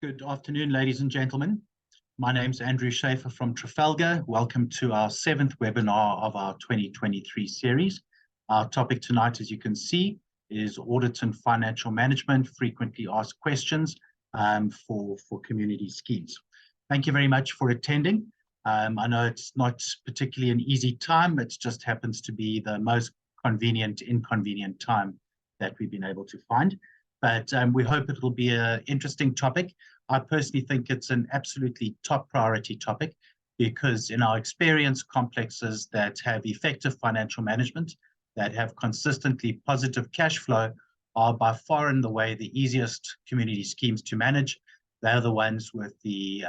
Good afternoon, ladies and gentlemen. My name is Andrew Schaefer from Trafalgar. Welcome to our 7th webinar of our 2023 series. Our topic tonight, as you can see, is Audit and Financial Management, Frequently Asked Questions for community schemes. Thank you very much for attending. I know it's not particularly an easy time. It just happens to be the most inconvenient time that we've been able to find. But we hope it will be an interesting topic. I personally think it's an absolutely top priority topic because in our experience, complexes that have effective financial management, that have consistently positive cash flow, are by far and away the easiest community schemes to manage. They're the ones with the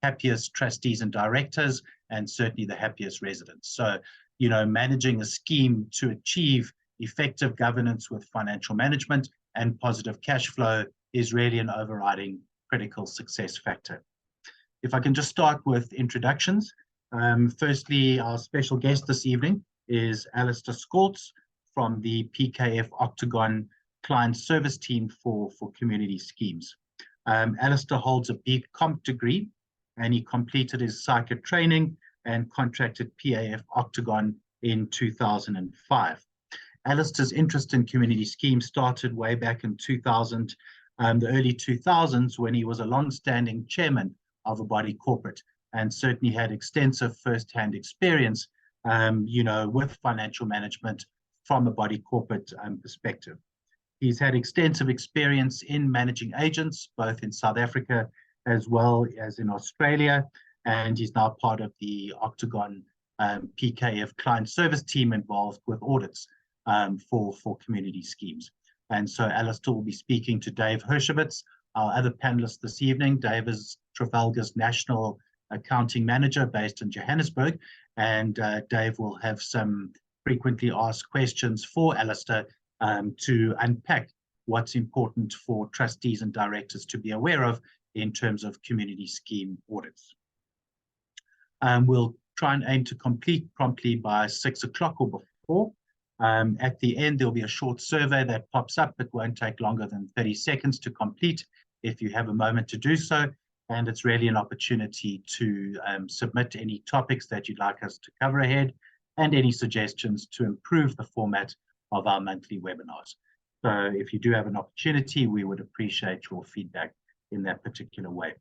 happiest trustees and directors, and certainly the happiest residents. So, you know, managing a scheme to achieve effective governance with financial management and positive cash flow is really an overriding critical success factor. If I can just start with introductions. Firstly, our special guest this evening is Alistair Scorts from the PKF Octagon Client Service Team for Community Schemes. Alistair holds a BComp degree and he completed his psychic training and contracted PAF Octagon in 2005. Alistair's interest in community schemes started way back in the early 2000s, when he was a long-standing chairman of a body corporate and certainly had extensive first-hand experience, with financial management from a body corporate perspective. He's had extensive experience in managing agents, both in South Africa as well as in Australia, and he's now part of the Octagon PKF client service team involved with audits for community schemes. And so Alistair will be speaking to Dave Hershowitz, our other panelist this evening. Dave is Trafalgar's National Accounting Manager based in Johannesburg, and Dave will have some frequently asked questions for Alistair to unpack what's important for trustees and directors to be aware of in terms of community scheme audits. We'll try and aim to complete promptly by 6 o'clock or before. At the end, there'll be a short survey that pops up. It won't take longer than 30 seconds to complete if you have a moment to do so. And it's really an opportunity to submit any topics that you'd like us to cover ahead and any suggestions to improve the format of our monthly webinars. So if you do have an opportunity, we would appreciate your feedback in that particular way.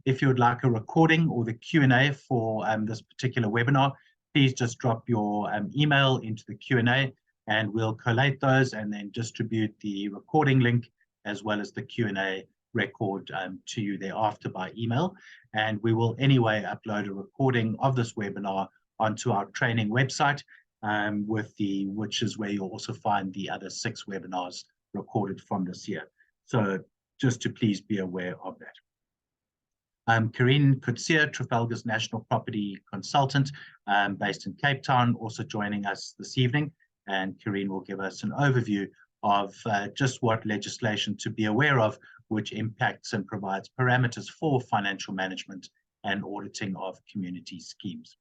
If you would like a recording or the Q&A for this particular webinar, please just drop your email into the Q&A and we'll collate those and then distribute the recording link as well as the Q&A record to you thereafter by email. And we will anyway upload a recording of this webinar onto our training website, which is where you'll also find the other 6 webinars recorded from this year. So just to please be aware of that. Karine Kutsia, Trafalgar's National Property Consultant based in Cape Town, also joining us this evening. And Karine will give us an overview of just what legislation to be aware of, which impacts and provides parameters for financial management and auditing of community schemes.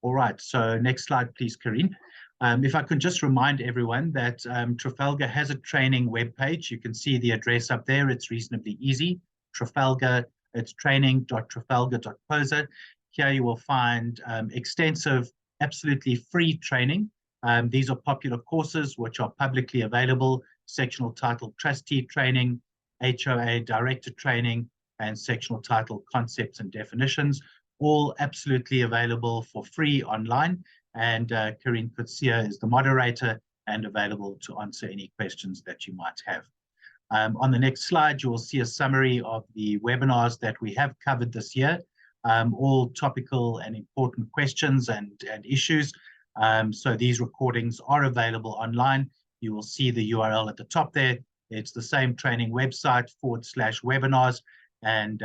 All right, so next slide, please, Karine. If I could just remind everyone that Trafalgar has a training webpage. You can see the address up there. It's reasonably easy. Trafalgar. It's training.trafalgar.posa. Here you will find extensive, absolutely free training. These are popular courses which are publicly available: sectional title trustee training, HOA director training, and sectional title concepts and definitions, all absolutely available for free online. And Karine Kutsia is the moderator and available to answer any questions that you might have. On the next slide, you will see a summary of the webinars that we have covered this year, all topical and important questions and issues. So these recordings are available online. You will see the URL at the top there. It's the same training website /webinars, and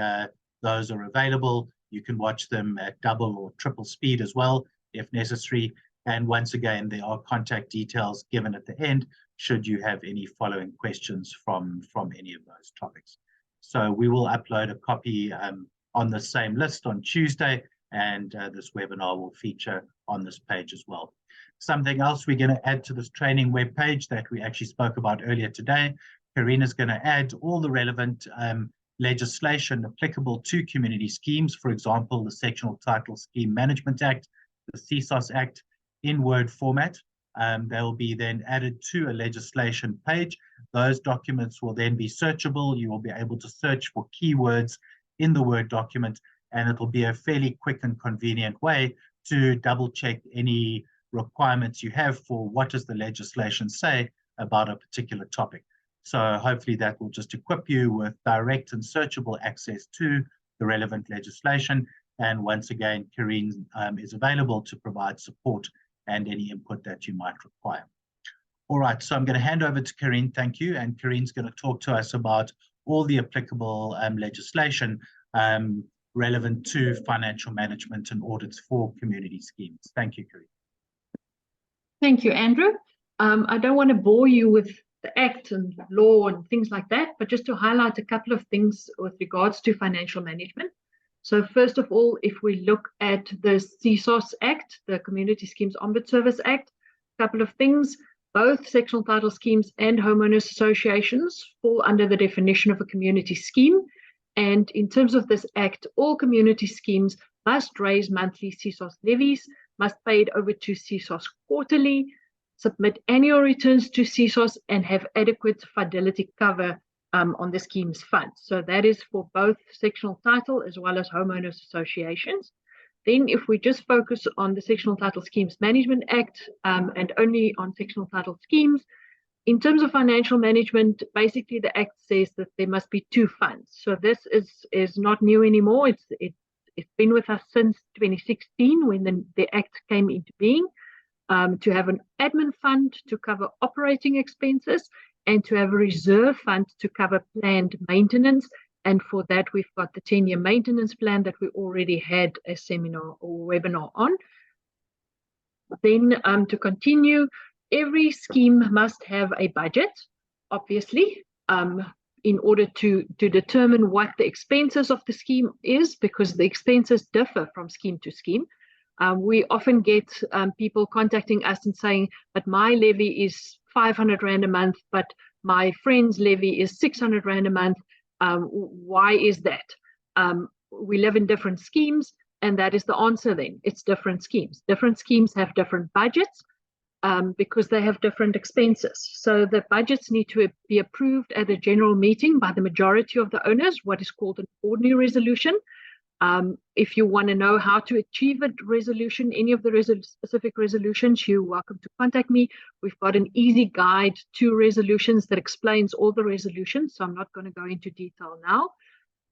those are available. You can watch them at double or triple speed as well, if necessary. And once again, there are contact details given at the end should you have any following questions from any of those topics. So we will upload a copy on the same list on Tuesday, and this webinar will feature on this page as well. Something else we're going to add to this training webpage that we actually spoke about earlier today. Karine is going to add all the relevant legislation applicable to community schemes, for example, the Sectional Title Scheme Management Act, the CSOS Act, in Word format. They'll be then added to a legislation page. Those documents will then be searchable. You will be able to search for keywords in the Word document, and it'll be a fairly quick and convenient way to double check any requirements you have for what does the legislation say about a particular topic. So hopefully that will just equip you with direct and searchable access to the relevant legislation. And once again, Karine is available to provide support and any input that you might require. All right, so I'm going to hand over to Karine. Thank you. And Karine's going to talk to us about all the applicable legislation relevant to financial management and audits for community schemes. Thank you, Karine. Thank you, Andrew. I don't want to bore you with the Act and law and things like that, but just to highlight a couple of things with regards to financial management. So first of all, if we look at the CSOS Act, the Community Schemes Ombuds Service Act, a couple of things. Both sectional title schemes and homeowners associations fall under the definition of a community scheme. And in terms of this act, all community schemes must raise monthly CSOS levies, must pay it over to CSOS quarterly, submit annual returns to CSOS, and have adequate fidelity cover on the scheme's funds. So that is for both sectional title as well as homeowners associations. Then if we just focus on the Sectional Title Schemes Management Act and only on sectional title schemes, in terms of financial management, basically the Act says that there must be two funds. So this is not new anymore. It's been with us since 2016 when the Act came into being, to have an admin fund to cover operating expenses and to have a reserve fund to cover planned maintenance. And for that, we've got the 10-year maintenance plan that we already had a seminar or webinar on. Then to continue, every scheme must have a budget, obviously, in order to determine what the expenses of the scheme is, because the expenses differ from scheme to scheme. We often get people contacting us and saying, but my levy is 500 Rand a month, but my friend's levy is 600 Rand a month. Why is that? We live in different schemes, and that is the answer then. It's different schemes. Different schemes have different budgets because they have different expenses. So the budgets need to be approved at a general meeting by the majority of the owners, what is called an ordinary resolution. If you want to know how to achieve a resolution, any of the specific resolutions, you're welcome to contact me. We've got an easy guide to resolutions that explains all the resolutions, so I'm not going to go into detail now.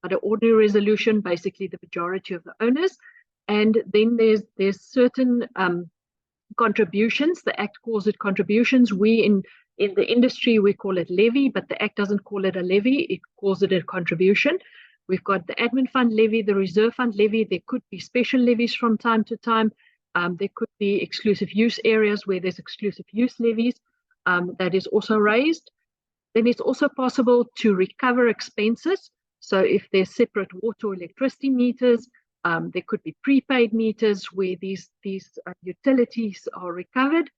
But an ordinary resolution, basically the majority of the owners. And then there's certain contributions. The Act calls it contributions. We in the industry, we call it levy, but the Act doesn't call it a levy. It calls it a contribution. We've got the admin fund levy, the reserve fund levy. There could be special levies from time to time. There could be exclusive use areas where there's exclusive use levies that is also raised. Then it's also possible to recover expenses. So if there's separate water or electricity meters, there could be prepaid meters where these utilities are recovered.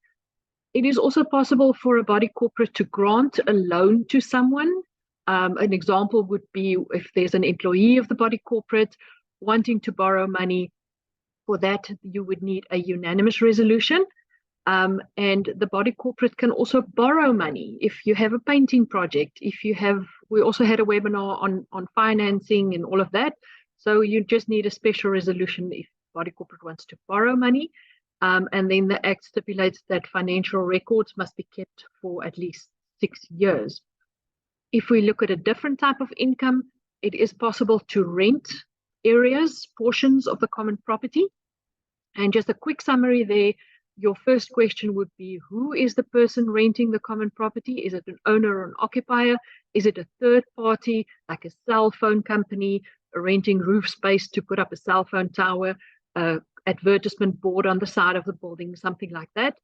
It is also possible for a body corporate to grant a loan to someone. An example would be if there's an employee of the body corporate wanting to borrow money. For that, you would need a unanimous resolution. And the body corporate can also borrow money if you have a painting project. We also had a webinar on financing and all of that. So you just need a special resolution if body corporate wants to borrow money. And then the Act stipulates that financial records must be kept for at least 6 years. If we look at a different type of income, it is possible to rent areas, portions of the common property. And just a quick summary there, your first question would be, who is the person renting the common property? Is it an owner or an occupier? Is it a third party, like a cell phone company, renting roof space to put up a cell phone tower, advertisement board on the side of the building, something like that?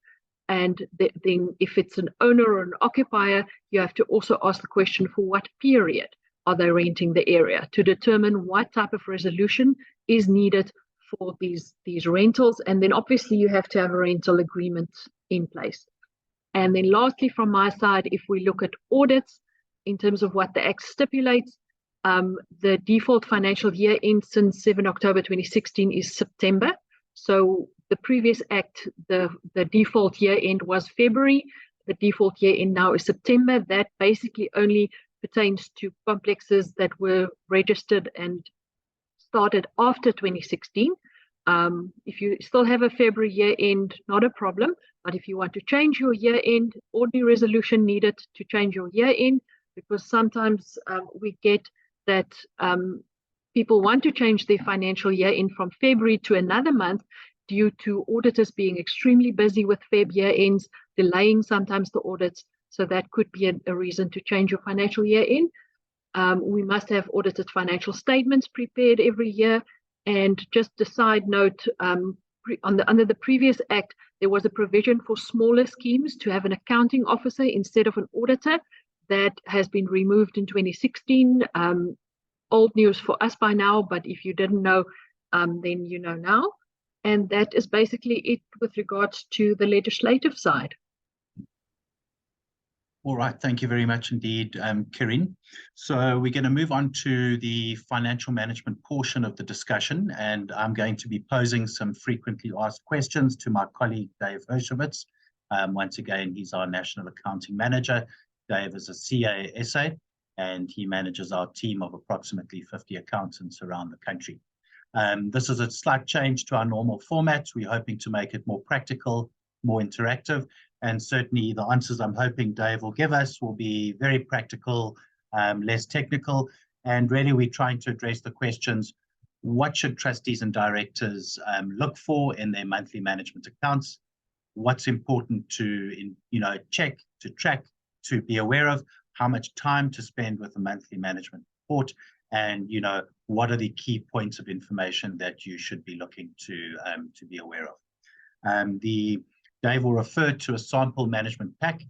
And then if it's an owner or an occupier, you have to also ask the question, for what period are they renting the area, to determine what type of resolution is needed for these rentals. And then obviously you have to have a rental agreement in place. And then lastly, from my side, if we look at audits, in terms of what the Act stipulates, the default financial year end since 7 October 2016 is September. So the previous act, the default year end was February. The default year end now is September. That basically only pertains to complexes that were registered and started after 2016. If you still have a February year end, not a problem. But if you want to change your year end, ordinary resolution needed to change your year end, because sometimes we get that people want to change their financial year end from February to another month due to auditors being extremely busy with Feb year ends, delaying sometimes the audits. So that could be a reason to change your financial year end. We must have audited financial statements prepared every year. And just a side note, under the previous act, there was a provision for smaller schemes to have an accounting officer instead of an auditor. That has been removed in 2016. Old news for us by now, but if you didn't know, then you know now. And that is basically it with regards to the legislative side. All right, thank you very much indeed, Kirin. So we're going to move on to the financial management portion of the discussion, and I'm going to be posing some frequently asked questions to my colleague, Dave Hershowitz. Once again, he's our National Accounting Manager. Dave is a CASA, and he manages our team of approximately 50 accountants around the country. This is a slight change to our normal format. We're hoping to make it more practical, more interactive, and certainly the answers I'm hoping Dave will give us will be very practical, less technical, and really we're trying to address the questions: what should trustees and directors look for in their monthly management accounts? What's important to check, to track, to be aware of? How much time to spend with the monthly management report? And what are the key points of information that you should be looking to be aware of? Dave will refer to a sample management pack.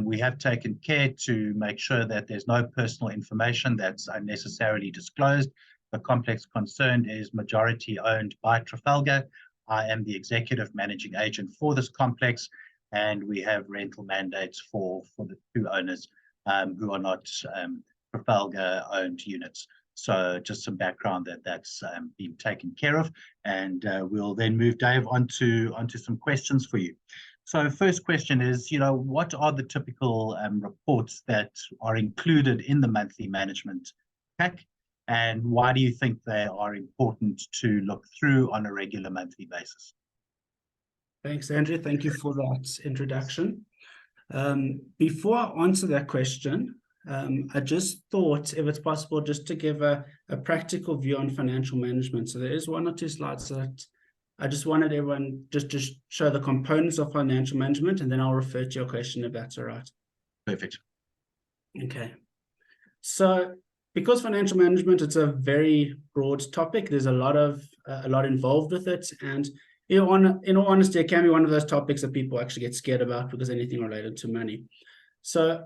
We have taken care to make sure that there's no personal information that's unnecessarily disclosed. The complex concerned is majority owned by Trafalgar. I am the executive managing agent for this complex, and we have rental mandates for the two owners who are not Trafalgar owned units. So just some background that's been taken care of, and we'll then move Dave onto some questions for you. So first question is, what are the typical reports that are included in the monthly management pack, and why do you think they are important to look through on a regular monthly basis? Thanks, Andrew. Thank you for that introduction. Before I answer that question, I just thought if it's possible just to give a practical view on financial management. So there is one or two slides that I just wanted everyone just to show the components of financial management, and then I'll refer to your question if that's all right. Perfect. Okay. So because financial management, it's a very broad topic. There's a lot involved with it, and in all honesty, it can be one of those topics that people actually get scared about because anything related to money. So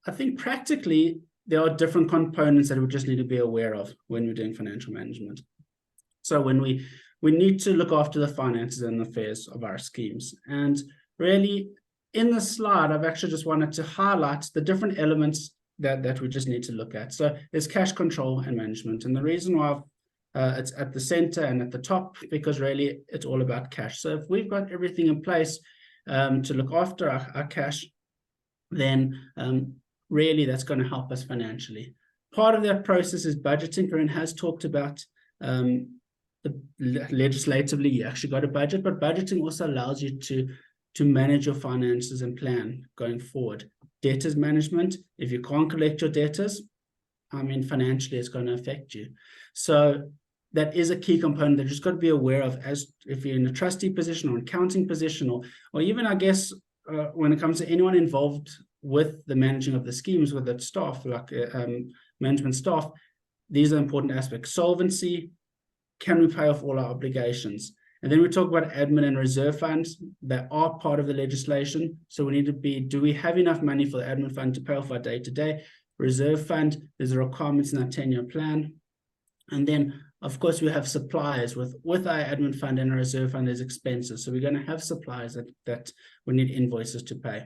I think practically there are different components that we just need to be aware of when we're doing financial management. So when we need to look after the finances and affairs of our schemes. And really, in this slide, I've actually just wanted to highlight the different elements that we just need to look at. So there's cash control and management. And the reason why it's at the center and at the top, because really it's all about cash. So if we've got everything in place to look after our cash, then really that's going to help us financially. Part of that process is budgeting. Corinne has talked about legislatively, you actually got a budget, but budgeting also allows you to manage your finances and plan going forward. Debtors management, if you can't collect your debtors, financially it's going to affect you. So that is a key component that you've just got to be aware of, as if you're in a trustee position or accounting position, or even, I guess, when it comes to anyone involved with the managing of the schemes, with the staff, like management staff, these are important aspects. Solvency, can we pay off all our obligations? And then we talk about admin and reserve funds that are part of the legislation. So we need to be, do we have enough money for the admin fund to pay off our day-to-day? Reserve fund, there's a requirements in our 10-year plan. And then, of course, we have suppliers with our admin fund and our reserve fund, there's expenses. So we're going to have suppliers that we need invoices to pay.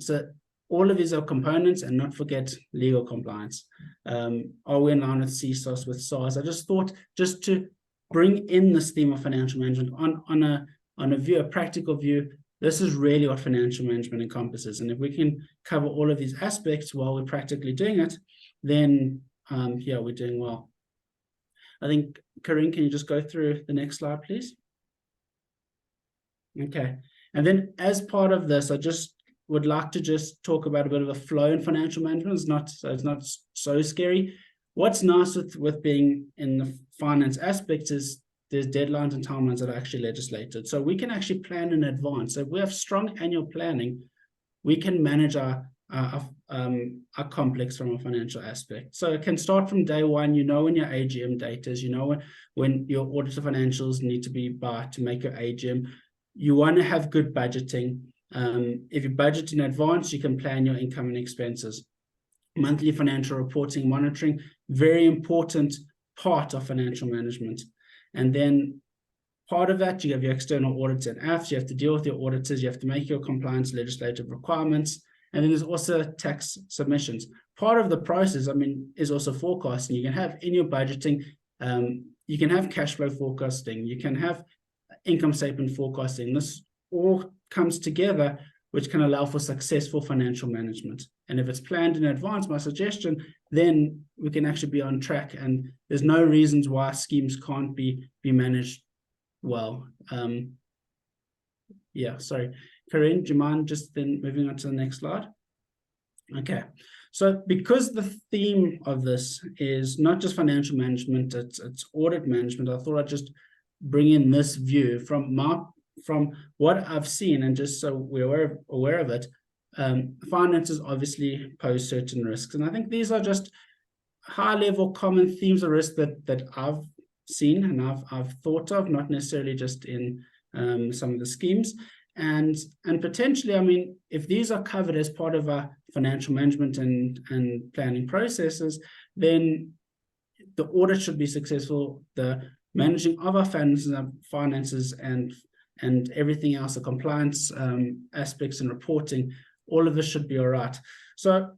So all of these are components, and not forget legal compliance. Are we in line with CSOS, with SARS? I just thought just to bring in this theme of financial management on a practical view. This is really what financial management encompasses. And if we can cover all of these aspects while we're practically doing it, then yeah, we're doing well. I think, Corinne, can you just go through the next slide, please? Okay. And then as part of this, I just would like to just talk about a bit of a flow in financial management. It's not so scary. What's nice with being in the finance aspect is there's deadlines and timelines that are actually legislated. So we can actually plan in advance. So if we have strong annual planning, we can manage our complex from a financial aspect. So it can start from day one. You know when your AGM date is, you know when your auditor financials need to be by to make your AGM. You want to have good budgeting. If you budget in advance, you can plan your income and expenses. Monthly financial reporting, monitoring, very important part of financial management. And then part of that, you have your external audits and AFs. You have to deal with your auditors. You have to make your compliance legislative requirements. And then there's also tax submissions. Part of the process, I mean, is also forecasting. You can have in your budgeting, you can have cash flow forecasting. You can have income statement forecasting. This all comes together, which can allow for successful financial management. And if it's planned in advance, my suggestion, then we can actually be on track. And there's no reasons why schemes can't be managed well. Yeah, sorry. Corinne, do you mind just then moving on to the next slide? Okay. So because the theme of this is not just financial management, it's audit management, I thought I'd just bring in this view from what I've seen, and just so we're aware of it. Finances obviously pose certain risks, and I think these are just high-level common themes of risk that I've seen and I've thought of, not necessarily just in some of the schemes, and potentially, I mean, if these are covered as part of our financial management and planning processes, then the audit should be successful. The managing of our finances and everything else, the compliance aspects and reporting, all of this should be all right. So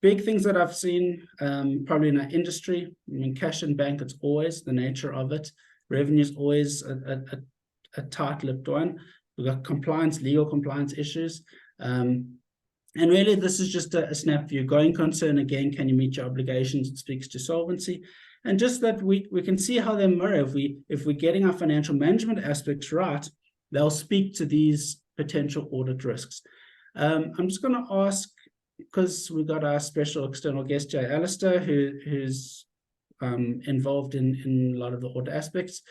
big things that I've seen probably in our industry, I mean, cash and bank, it's always the nature of it. Revenue is always a tight-lipped one. We've got compliance, legal compliance issues. And really, this is just a snap view. Going concern, again, can you meet your obligations? It speaks to solvency. And just that we can see how they mirror. If we're getting our financial management aspects right, they'll speak to these potential audit risks. I'm just going to ask, because we've got our special external guest, Jay Alistair, who's involved in a lot of the audit aspects.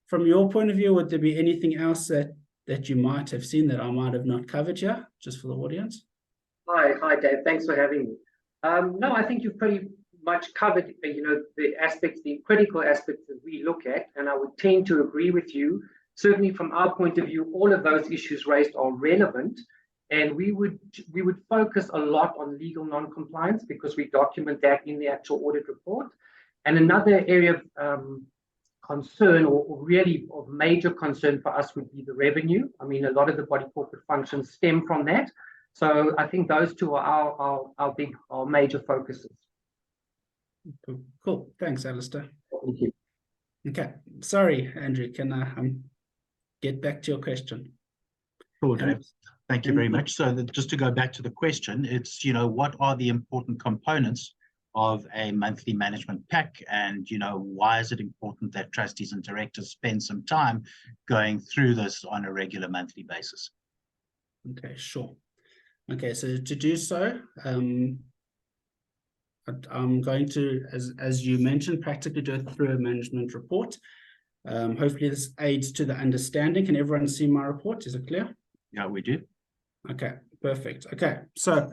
From your point of view, would there be anything else that you might have seen that I might have not covered here, just for the audience? Hi, Dave. Thanks for having me. No, I think you've pretty much covered, the aspects, the critical aspects that we look at, and I would tend to agree with you. Certainly, from our point of view, all of those issues raised are relevant, and we would focus a lot on legal non-compliance because we document that in the actual audit report. And another area of concern, or really of major concern for us, would be the revenue. I mean, a lot of the body corporate functions stem from that. So I think those two are our major focuses. Cool. Thanks, Alistair. Thank you. Okay. Sorry, Andrew, can I get back to your question? Sure, Dave. Thank you very much. So just to go back to the question, it's, what are the important components of a monthly management pack, and, why is it important that trustees and directors spend some time going through this on a regular monthly basis? Okay, sure. Okay, so to do so, I'm going to, as you mentioned, practically do it through a management report. Hopefully this aids to the understanding. Can everyone see my report? Is it clear? Yeah, we do. Okay, perfect. Okay, so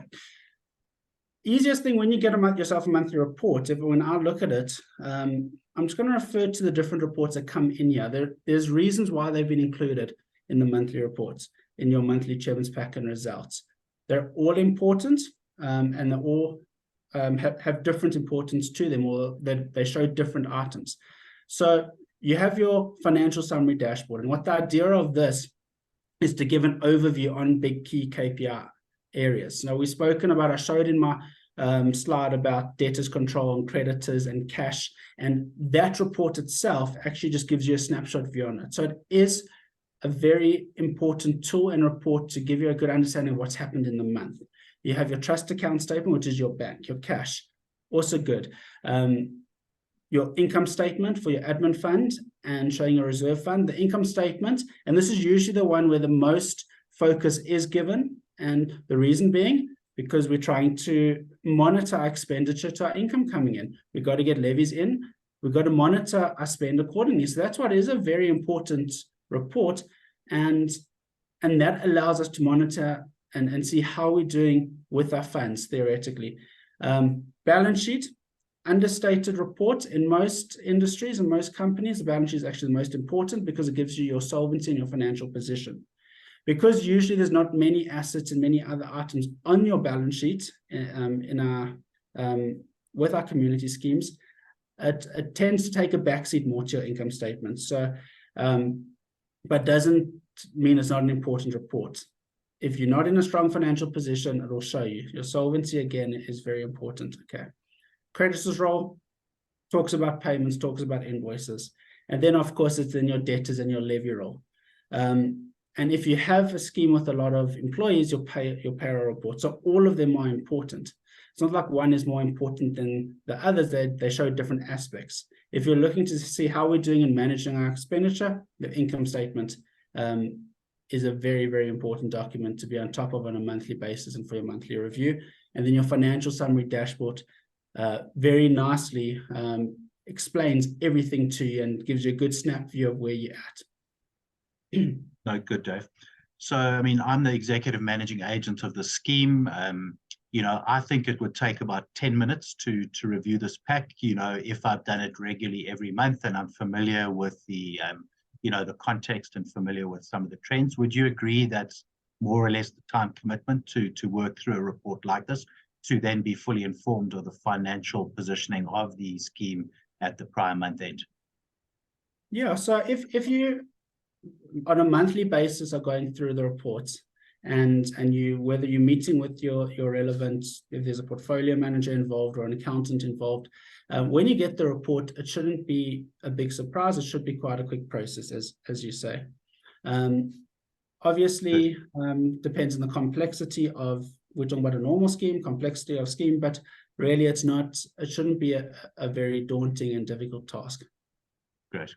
easiest thing when you get yourself a monthly report, when I look at it, I'm just going to refer to the different reports that come in here. There's reasons why they've been included in the monthly reports, in your monthly chairman's pack and results. They're all important, and they all have different importance to them, or they show different items. So you have your financial summary dashboard, and what the idea of this is to give an overview on big key KPI areas. Now, we've spoken about, I showed in my slide about debtors control and creditors and cash, and that report itself actually just gives you a snapshot view on it. So it is a very important tool and report to give you a good understanding of what's happened in the month. You have your trust account statement, which is your bank, your cash, also good. Your income statement for your admin fund and showing your reserve fund. The income statement, and this is usually the one where the most focus is given, and the reason being because we're trying to monitor our expenditure to our income coming in. We've got to get levies in. We've got to monitor our spend accordingly. So that's what is a very important report, and that allows us to monitor and see how we're doing with our funds theoretically. Balance sheet, understated report in most industries and most companies. The balance sheet is actually the most important because it gives you your solvency and your financial position. Because usually there's not many assets and many other items on your balance sheet with our community schemes, it tends to take a backseat more to your income statement. So, but doesn't mean it's not an important report. If you're not in a strong financial position, it will show you. Your solvency, again, is very important, okay? Creditors role talks about payments, talks about invoices. And then, of course, it's in your debtors and your levy role. And if you have a scheme with a lot of employees, your payroll report. So all of them are important. It's not like one is more important than the others. They show different aspects. If you're looking to see how we're doing in managing our expenditure, the income statement is a very, very important document to be on top of on a monthly basis and for your monthly review. And then your financial summary dashboard very nicely explains everything to you and gives you a good snap view of where you're at. No, good, Dave. So, I mean, I'm the executive managing agent of the scheme. You know, I think it would take about 10 minutes to review this pack, you know, if I've done it regularly every month and I'm familiar with the, you know, the context and familiar with some of the trends. Would you agree that's more or less the time commitment to work through a report like this, to then be fully informed of the financial positioning of the scheme at the prior month end? Yeah, so if you on a monthly basis are going through the reports and you, whether you're meeting with your relevant, if there's a portfolio manager involved or an accountant involved, when you get the report, it shouldn't be a big surprise. It should be quite a quick process, as you say. Obviously, depends on the complexity of, we're talking about a normal scheme, complexity of scheme, but really it shouldn't be a very daunting and difficult task. Great.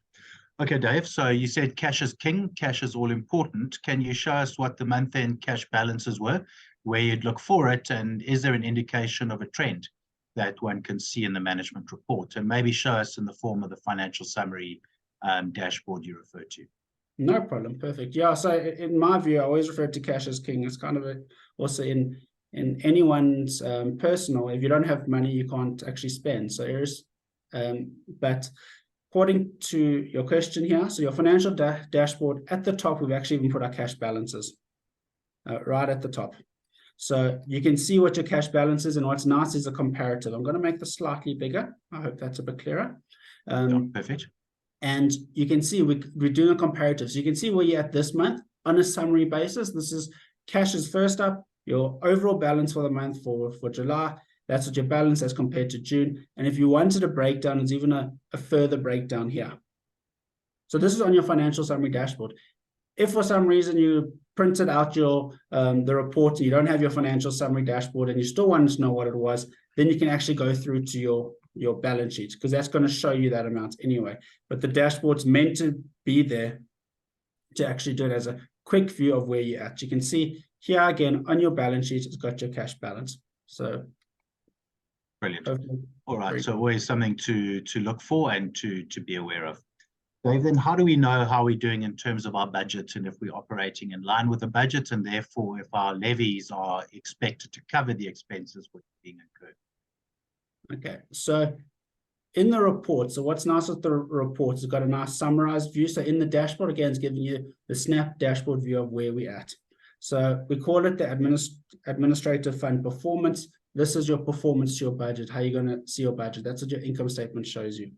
Okay, Dave, so you said cash is king, cash is all important. Can you show us what the month-end cash balances were, where you'd look for it, and is there an indication of a trend that one can see in the management report? And maybe show us in the form of the financial summary dashboard you referred to. No problem, perfect. Yeah, so in my view, I always refer to cash as king. It's kind of also in anyone's personal, if you don't have money, you can't actually spend. So here's, but according to your question here, so your financial dashboard, at the top, we've actually even put our cash balances right at the top. So you can see what your cash balance is, and what's nice is a comparative. I'm going to make this slightly bigger. I hope that's a bit clearer. Perfect. And you can see we're doing a comparative. So you can see where you're at this month on a summary basis. This is cash is first up, your overall balance for the month for July. That's what your balance as compared to June. And if you wanted a breakdown, it's even a further breakdown here. So this is on your financial summary dashboard. If for some reason you printed out your the report and you don't have your financial summary dashboard and you still want to know what it was, then you can actually go through to your balance sheet, because that's going to show you that amount anyway. But the dashboard's meant to be there to actually do it as a quick view of where you're at. You can see here again on your balance sheet, it's got your cash balance. So brilliant. All right, so always something to look for and to be aware of. Dave, then how do we know how we're doing in terms of our budget, and if we're operating in line with the budget, and therefore if our levies are expected to cover the expenses which are being incurred? Okay, so in the report, so what's nice with the report, it's got a nice summarized view. So in the dashboard, again, it's giving you the snap dashboard view of where we're at. So we call it the administrative fund performance. This is your performance to your budget, how you're going to see your budget. That's what your income statement shows you.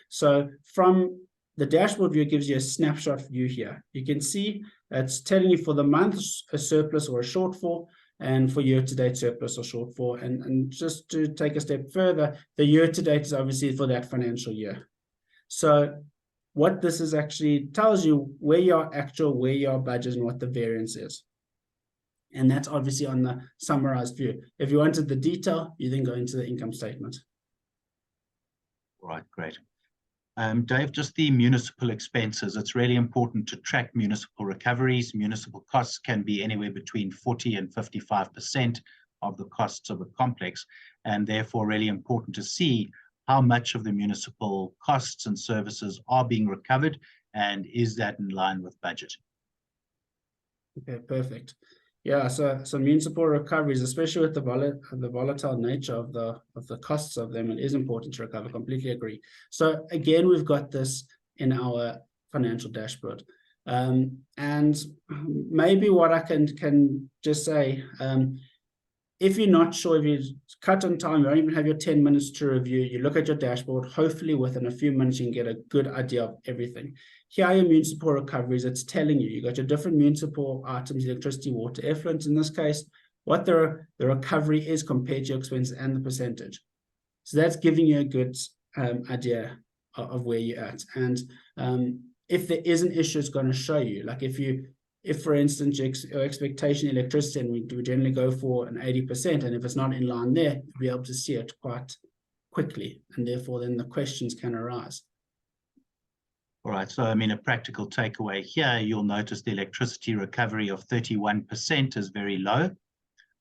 So from the dashboard view, it gives you a snapshot view here. You can see it's telling you for the month a surplus or a shortfall. and for year-to-date surplus or shortfall. And just to take a step further, the year-to-date is obviously for that financial year. So what this is actually tells you where your actual, where your budget, and what the variance is. And that's obviously on the summarized view. If you wanted the detail, you then go into the income statement. All right, great. Dave, just the municipal expenses. It's really important to track municipal recoveries. Municipal costs can be anywhere between 40 and 55% of the costs of a complex, and therefore really important to see how much of the municipal costs and services are being recovered, and is that in line with budget? Okay, perfect. Yeah, so municipal recoveries, especially with the volatile nature of the costs of them, it is important to recover. Completely agree. So again, we've got this in our financial dashboard, and maybe what I can just say, if you're not sure, if you cut on time, you don't even have your 10 minutes to review, you look at your dashboard, hopefully within a few minutes you can get a good idea of everything. Here are your municipal recoveries. It's telling you, you got your different municipal items, electricity, water, effluent in this case, what the recovery is compared to your expenses and the percentage. So that's giving you a good idea of where you're at. And if there is an issue, it's going to show you. Like if for instance, your expectation electricity, and we generally go for an 80%, and if it's not in line there, you'll be able to see it quite quickly, and therefore then the questions can arise. All right, so I mean, a practical takeaway here, you'll notice the electricity recovery of 31% is very low.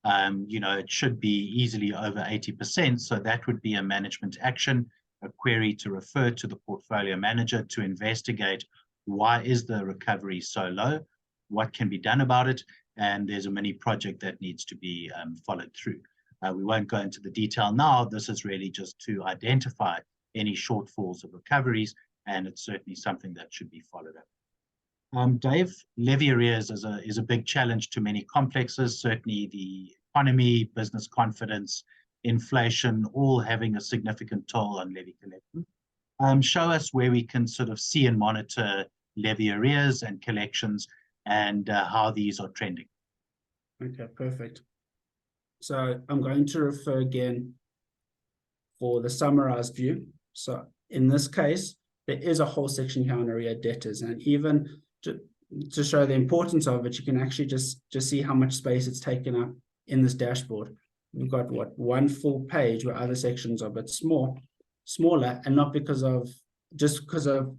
You know, it should be easily over 80%, so that would be a management action, a query to refer to the portfolio manager to investigate why is the recovery so low, what can be done about it, and there's a mini project that needs to be followed through. We won't go into the detail now. This is really just to identify any shortfalls of recoveries, and it's certainly something that should be followed up. Dave, levy arrears is a big challenge to many complexes, certainly the economy, business confidence, inflation, all having a significant toll on levy collection. Show us where we can sort of see and monitor levy arrears and collections, and how these are trending. Okay, perfect. So I'm going to refer again for the summarized view. So in this case, there is a whole section here on arrear debtors, and even to show the importance of it, you can actually just see how much space it's taken up in this dashboard. We've got one full page where other sections are a bit smaller, and not because of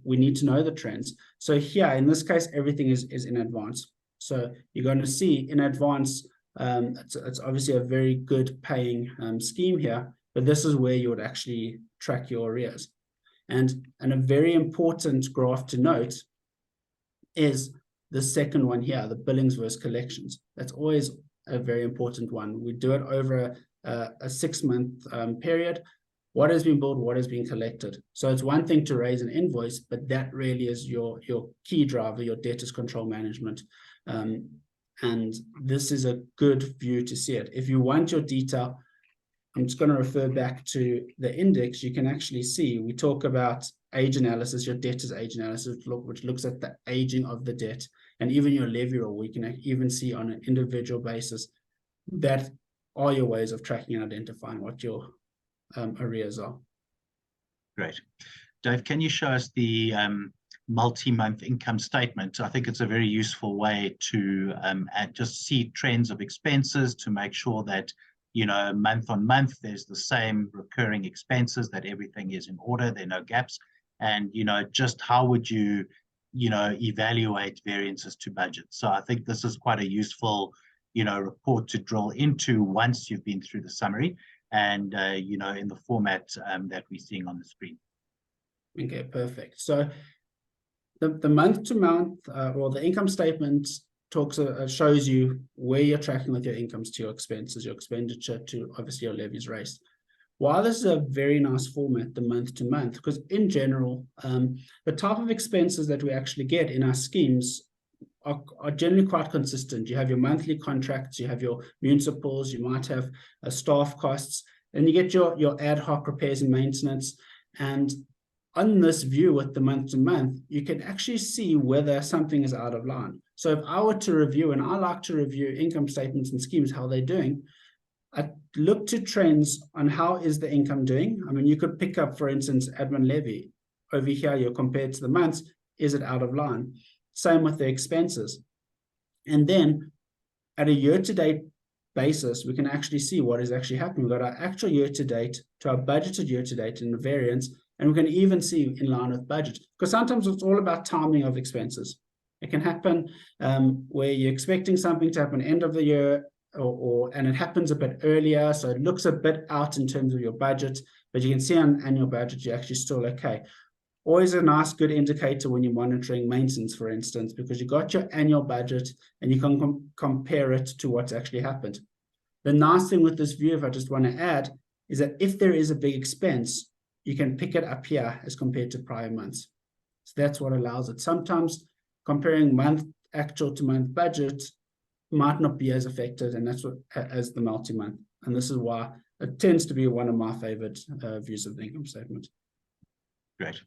we need to know the trends. So here in this case, everything is in advance. So you're going to see in advance, it's obviously a very good paying scheme here, but this is where you would actually track your arrears. And a very important graph to note is the second one here, the billings versus collections. That's always a very important one. We do it over a 6-month period. What has been billed, what has been collected. So it's one thing to raise an invoice, but that really is your key driver, your debtors control management. And this is a good view to see it. If you want your detail, I'm just going to refer back to the index. You can actually see, we talk about age analysis, your debtors age analysis, which looks at the aging of the debt, and even your levy roll. We can even see on an individual basis that are your ways of tracking and identifying what your arrears are. Great. Dave, can you show us the multi-month income statement? I think it's a very useful way to just see trends of expenses, to make sure that, you know, month on month, there's the same recurring expenses, that everything is in order, there are no gaps. And, you know, just how would you, you know, evaluate variances to budget? So I think this is quite a useful, you know, report to drill into once you've been through the summary and, you know, in the format that we're seeing on the screen. Okay, perfect. So the month to month, or the income statement shows you where you're tracking with your incomes to your expenses, your expenditure to obviously your levies raised. While this is a very nice format, the month to month, because in general, the type of expenses that we actually get in our schemes are generally quite consistent. You have your monthly contracts, you have your municipals, you might have staff costs, and you get your ad hoc repairs and maintenance. And on this view with the month to month, you can actually see whether something is out of line. So if I were to review, and I like to review income statements and schemes, how they're doing, I look to trends on how is the income doing. I mean, you could pick up, for instance, admin levy. Over here, you're compared to the months. Is it out of line? Same with the expenses. And then at a year-to-date basis, we can actually see what is actually happening. We've got our actual year-to-date to our budgeted year-to-date in the variance, and we can even see in line with budget. Because sometimes it's all about timing of expenses. It can happen where you're expecting something to happen end of the year, and it happens a bit earlier, so it looks a bit out in terms of your budget, but you can see on annual budget you're actually still okay. Always a nice good indicator when you're monitoring maintenance, for instance, because you got your annual budget and you can compare it to what's actually happened. The nice thing with this view, if I just want to add, is that if there is a big expense, you can pick it up here as compared to prior months. So that's what allows it. Sometimes comparing month actual to month budget might not be as affected, and that's what as the multi-month. And this is why it tends to be one of my favorite views of the income statement. Great.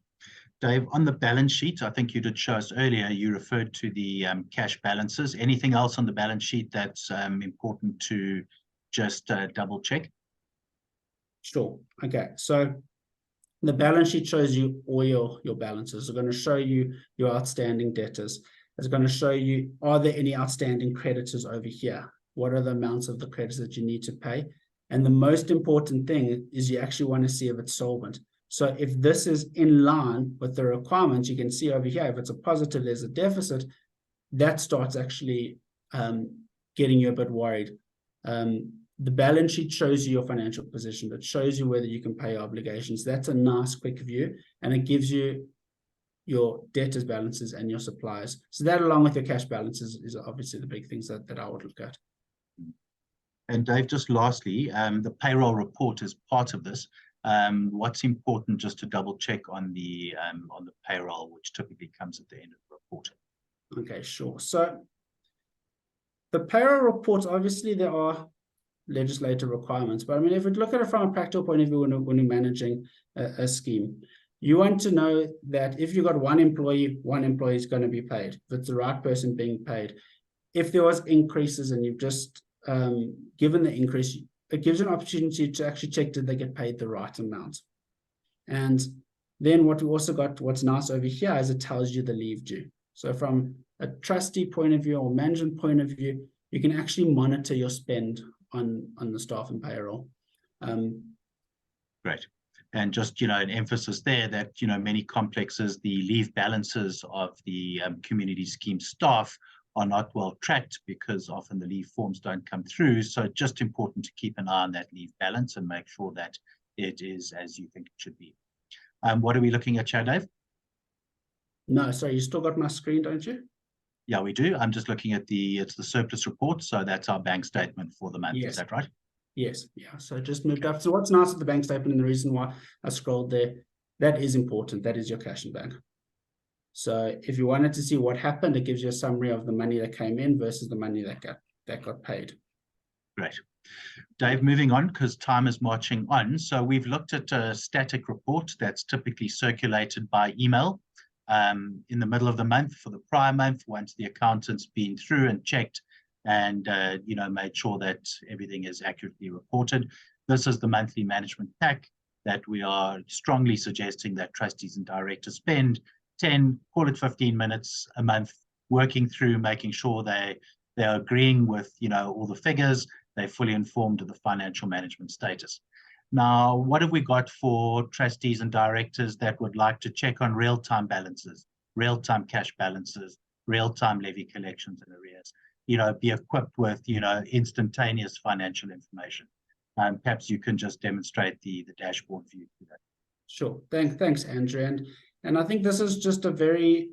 Dave, on the balance sheet, I think you did show us earlier, you referred to the cash balances. Anything else on the balance sheet that's important to just double check? Sure. Okay. So the balance sheet shows you all your balances. It's going to show you your outstanding debtors. It's going to show you, are there any outstanding creditors over here? What are the amounts of the creditors that you need to pay? And the most important thing is you actually want to see if it's solvent. So if this is in line with the requirements, you can see over here, if it's a positive, there's a deficit, that starts actually getting you a bit worried. The balance sheet shows you your financial position. It shows you whether you can pay obligations. That's a nice quick view, and it gives you your debtors balances and your suppliers. So that, along with your cash balances, is obviously the big things that I would look at. And Dave, just lastly, the payroll report is part of this. What's important just to double check on the payroll, which typically comes at the end of the report? Okay, sure. So the payroll reports, obviously there are legislative requirements, but I mean, if we look at it from a practical point of view, when you're managing a scheme, you want to know that if you've got one employee is going to be paid, if it's the right person being paid. If there was increases and you've just given the increase, it gives you an opportunity to actually check, did they get paid the right amount? And then what we also got, what's nice over here, is it tells you the leave due. So from a trustee point of view or management point of view, you can actually monitor your spend on the staff and payroll. Great. And just, an emphasis there that, many complexes, the leave balances of the community scheme staff are not well tracked because often the leave forms don't come through. So just important to keep an eye on that leave balance and make sure that it is as you think it should be. What are we looking at here, Dave? No, sorry, you still got my screen, don't you? Yeah, we do. I'm just looking at it's the surplus report. So that's our bank statement for the month. Yes. Is that right? Yes. Yeah. So just moved up. So what's nice with the bank statement, and the reason why I scrolled there, that is important. That is your cash in bank. So if you wanted to see what happened, it gives you a summary of the money that came in versus the money that got paid. Great. Dave, moving on because time is marching on. So we've looked at a static report that's typically circulated by email in the middle of the month for the prior month, once the accountant's been through and checked and made sure that everything is accurately reported. This is the monthly management pack that we are strongly suggesting that trustees and directors spend 10, call it 15 minutes a month working through, making sure they're agreeing with all the figures, they're fully informed of the financial management status. Now, what have we got for trustees and directors that would like to check on real-time balances, real-time cash balances, real-time levy collections and arrears, be equipped with instantaneous financial information? Perhaps you can just demonstrate the dashboard view to that. Sure. Thanks, Andrew. And I think this is just a very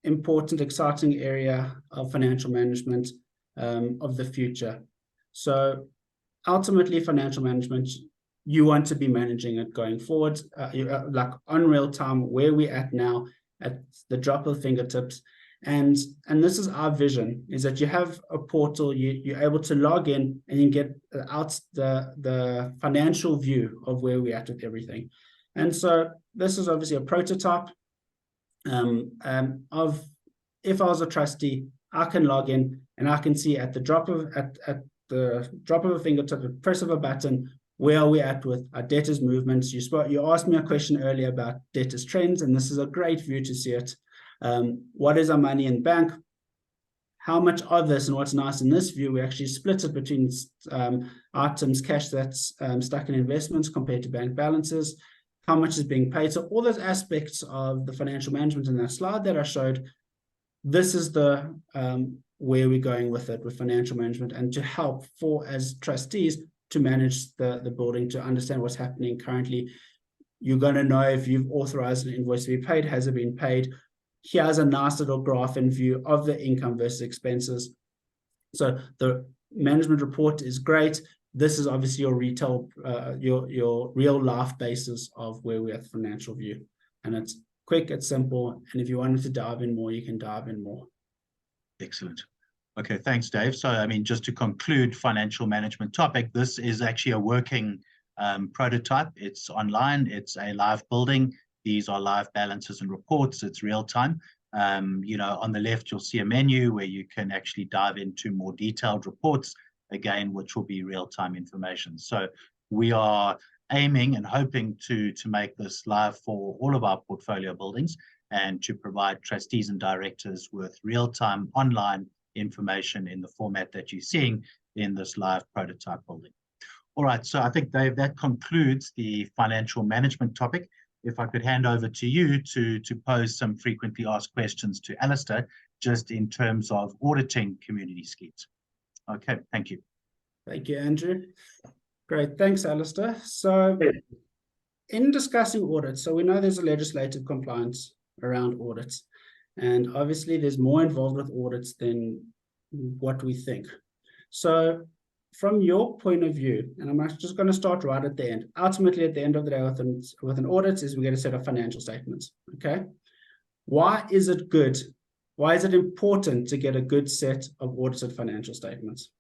important, exciting area of financial management of the future. So ultimately, financial management, you want to be managing it going forward, like on real time, where we're at now, at the drop of fingertips. And this is our vision, is that you have a portal, you're able to log in and you get out the financial view of where we're at with everything. And so this is obviously a prototype of, if I was a trustee, I can log in and I can see at the drop of a fingertip, the press of a button, where are we at with our debtors movements. You asked me a question earlier about debtors trends, and this is a great view to see it. What is our money in bank? How much of this, and what's nice in this view, we actually split it between items, cash that's stuck in investments compared to bank balances, how much is being paid. So all those aspects of the financial management in that slide that I showed, this is the where we're going with it, with financial management, and to help for, as trustees, to manage the building, to understand what's happening currently. You're going to know if you've authorized an invoice to be paid, has it been paid? Here's a nice little graph and view of the income versus expenses. So the management report is great. This is obviously your retail, your real life basis of where we're at the financial view. And it's quick, it's simple. And if you wanted to dive in more, you can dive in more. Excellent. Okay, thanks, Dave. So, I mean, just to conclude financial management topic, this is actually a working prototype. It's online, it's a live building. These are live balances and reports. It's real time. You know, on the left, you'll see a menu where you can actually dive into more detailed reports, again, which will be real-time information. So we are aiming and hoping to make this live for all of our portfolio buildings and to provide trustees and directors with real-time online information in the format that you're seeing in this live prototype building. All right, so I think, Dave, that concludes the financial management topic. If I could hand over to you to pose some frequently asked questions to Alistair, just in terms of auditing community schemes. Okay, thank you. Thank you, Andrew. Great, thanks, Alistair. So in discussing audits, so we know there's a legislative compliance around audits, and obviously there's more involved with audits than what we think. So from your point of view, and I'm just going to start right at the end. Ultimately, at the end of the day, with an audit, is we get a set of financial statements. Okay, why is it good? Why is it important to get a good set of audited financial statements?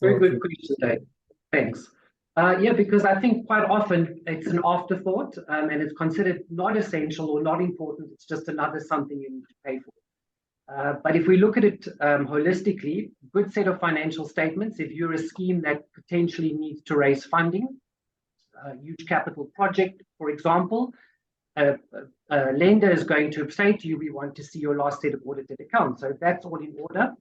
Very good question, Dave. Thanks. Yeah, because I think quite often it's an afterthought, and it's considered not essential or not important. It's just another something you need to pay for. But if we look at it holistically, good set of financial statements, if you're a scheme that potentially needs to raise funding, a huge capital project, for example, a lender is going to say to you, we want to see your last set of audited accounts. So if that's all in order,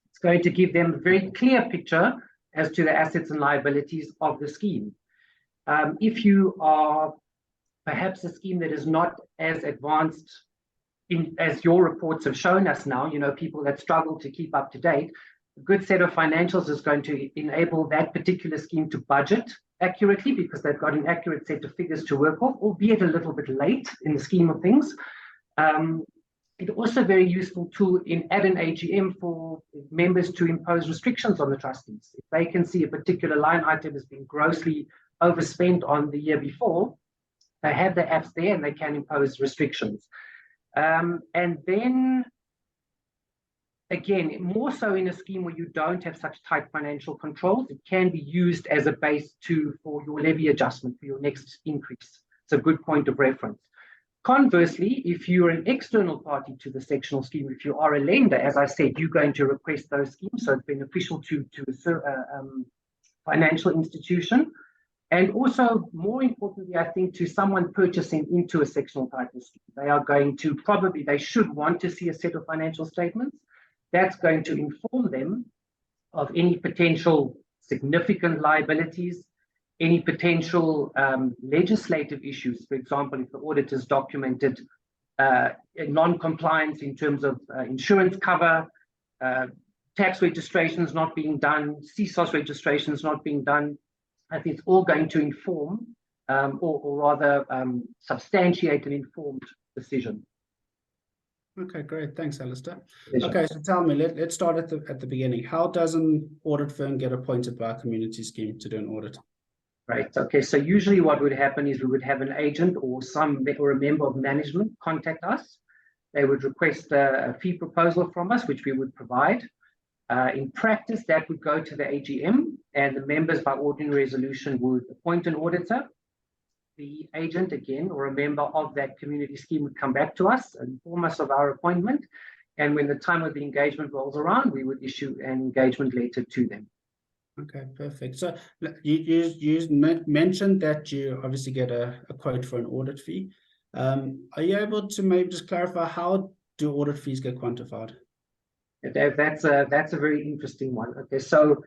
it's going to give them a very clear picture as to the assets and liabilities of the scheme. If you are perhaps a scheme that is not as advanced as your reports have shown us now, you know, people that struggle to keep up to date, a good set of financials is going to enable that particular scheme to budget accurately because they've got an accurate set of figures to work off, albeit a little bit late in the scheme of things. It's also a very useful tool at an AGM for members to impose restrictions on the trustees. If they can see a particular line item has been grossly overspent on the year before, they have the apps there and they can impose restrictions. And then, again, more so in a scheme where you don't have such tight financial controls, it can be used as a base for your levy adjustment for your next increase. It's a good point of reference. Conversely, if you're an external party to the sectional scheme, if you are a lender, as I said, you're going to request those schemes, so it's beneficial to a financial institution. And also, more importantly, I think, to someone purchasing into a sectional title scheme, they are going to they should want to see a set of financial statements. That's going to inform them of any potential significant liabilities, any potential legislative issues. For example, if the auditor's documented non-compliance in terms of insurance cover, tax registrations not being done, CSOS registrations not being done, I think it's all going to inform or rather substantiate an informed decision. Okay, great. Thanks, Alistair. Pleasure. Okay, so tell me, let's start at the beginning. How does an audit firm get appointed by a community scheme to do an audit? Right. Okay. So usually what would happen is we would have an agent or a member of management contact us. They would request a fee proposal from us, which we would provide. In practice, that would go to the AGM, and the members by ordinary resolution would appoint an auditor. The agent, again, or a member of that community scheme would come back to us and inform us of our appointment. And when the time of the engagement rolls around, we would issue an engagement letter to them. Okay, perfect. So you mentioned that you obviously get a quote for an audit fee. Are you able to maybe just clarify, how do audit fees get quantified? Dave, that's a very interesting one. Okay, so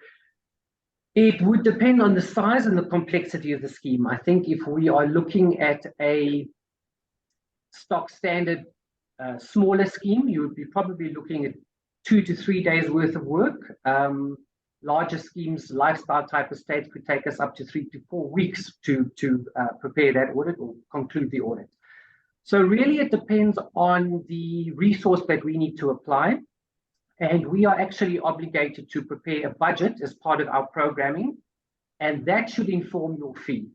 it would depend on the size and the complexity of the scheme. I think if we are looking at a stock standard smaller scheme, you would be probably looking at 2 to 3 days worth of work. Larger schemes, lifestyle type estates, could take us up to 3 to 4 weeks to prepare that audit or conclude the audit. So really it depends on the resource that we need to apply. And we are actually obligated to prepare a budget as part of our programming, and that should inform your fee.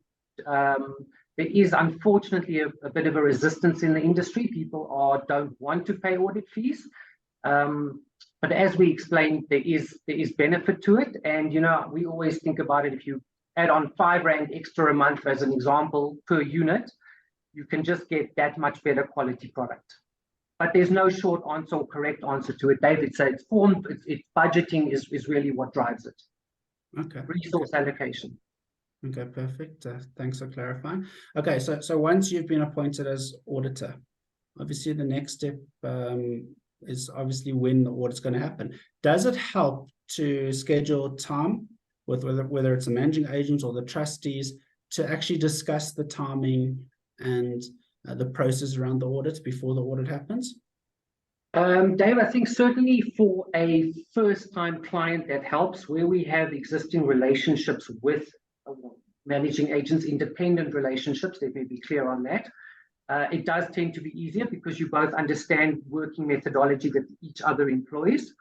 There is unfortunately a bit of a resistance in the industry. People don't want to pay audit fees. But as we explained, there is benefit to it. And, you know, we always think about it. If you add on R5 extra a month, as an example, per unit, you can just get that much better quality product. But there's no short answer or correct answer to it, David. So it's budgeting is really what drives it. Okay. Resource allocation. Okay, perfect. Thanks for clarifying. Okay, so once you've been appointed as auditor, obviously the next step is obviously when the audit's going to happen. Does it help to schedule time with whether it's the managing agents or the trustees to actually discuss the timing and the process around the audit before the audit happens? Dave, I think certainly for a first-time client that helps, where we have existing relationships with managing agents, independent relationships, let me be clear on that. It does tend to be easier because you both understand working methodology that each other employs.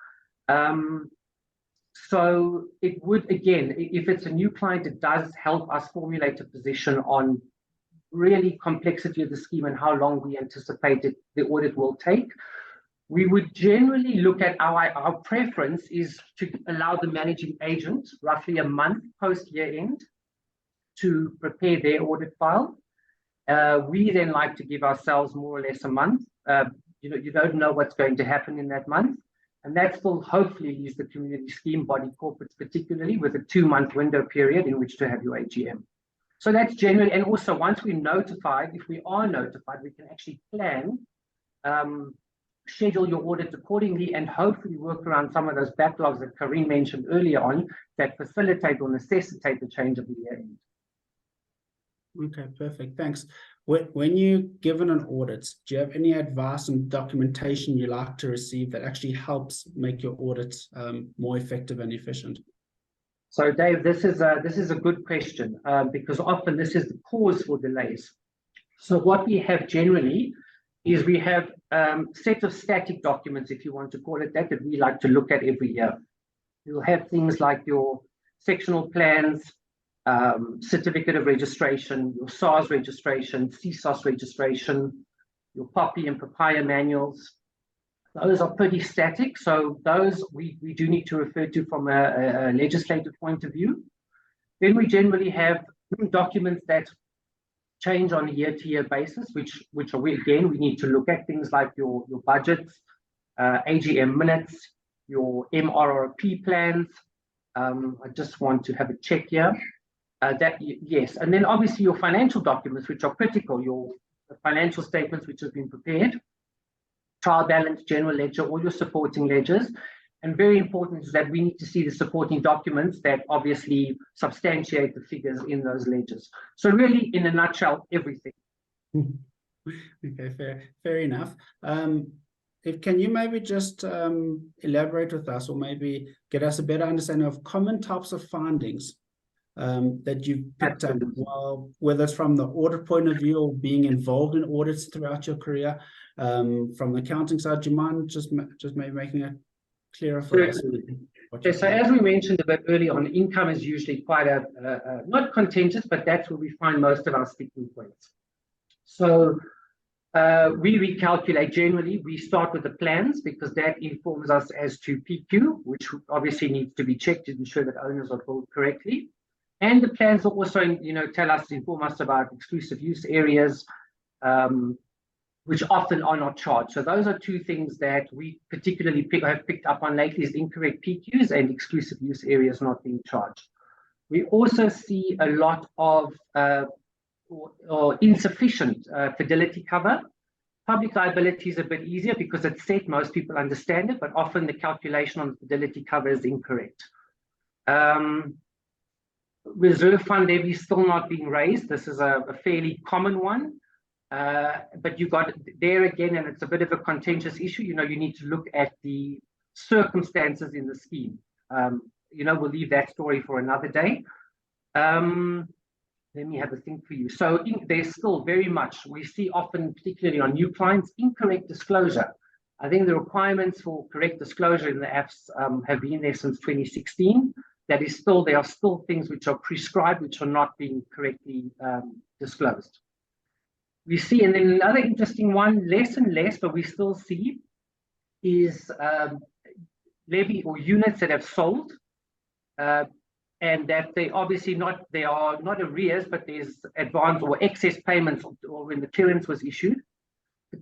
So it would, again, if it's a new client, it does help us formulate a position on really complexity of the scheme and how long we anticipate the audit will take. We would generally look at our preference is to allow the managing agent roughly a month post year end to prepare their audit file. We then like to give ourselves more or less a month. You don't know what's going to happen in that month. And that still hopefully leaves the community scheme body corporates particularly with a 2-month window period in which to have your AGM. So that's generally, and also once we're notified, if we are notified, we can actually plan, schedule your audit accordingly, and hopefully work around some of those backlogs that Karim mentioned earlier on that facilitate or necessitate the change of the year end. Okay, perfect. Thanks. When you're given an audit, do you have any advice and documentation you like to receive that actually helps make your audit more effective and efficient? So, Dave, this is a good question because often this is the cause for delays. So what we have generally is we have a set of static documents, if you want to call it that we like to look at every year. You'll have things like your sectional plans, certificate of registration, your SARS registration, CSOS registration, your POPI and POPIA manuals. Those are pretty static, so those we do need to refer to from a legislative point of view. Then we generally have documents that change on a year-to-year basis, which are we need to look at things like your budgets, AGM minutes, your MRRP plans. I just want to have a check here. Yes, and then obviously your financial documents, which are critical, your financial statements which have been prepared, trial balance, general ledger, all your supporting ledgers. And very important is that we need to see the supporting documents that obviously substantiate the figures in those ledgers. So really, in a nutshell, everything. Okay, fair enough. Can you maybe just elaborate with us or maybe get us a better understanding of common types of findings that you've picked up, whether it's from the audit point of view or being involved in audits throughout your career? From the accounting side, do you mind just maybe making it clearer for us? Okay, so as we mentioned a bit earlier on, income is usually quite not contentious, but that's where we find most of our sticking points. So we recalculate generally, we start with the plans because that informs us as to PQ, which obviously needs to be checked to ensure that owners are billed correctly. And the plans will also, inform us about exclusive use areas, which often are not charged. So those are two things that we particularly have picked up on lately, is incorrect PQs and exclusive use areas not being charged. We also see a lot of or insufficient fidelity cover. Public liability is a bit easier because it's set, most people understand it, but often the calculation on the fidelity cover is incorrect. Reserve fund levy is still not being raised. This is a fairly common one, but you got there again, and it's a bit of a contentious issue. You need to look at the circumstances in the scheme. We'll leave that story for another day. Let me have a think for you. So there's still very much, we see often, particularly on new clients, incorrect disclosure. I think the requirements for correct disclosure in the apps have been there since 2016. There are still things which are prescribed, which are not being correctly disclosed. We see, and then another interesting one, less and less, but we still see, is levy or units that have sold, and that they are not arrears, but there's advance or excess payments, or when the clearance was issued.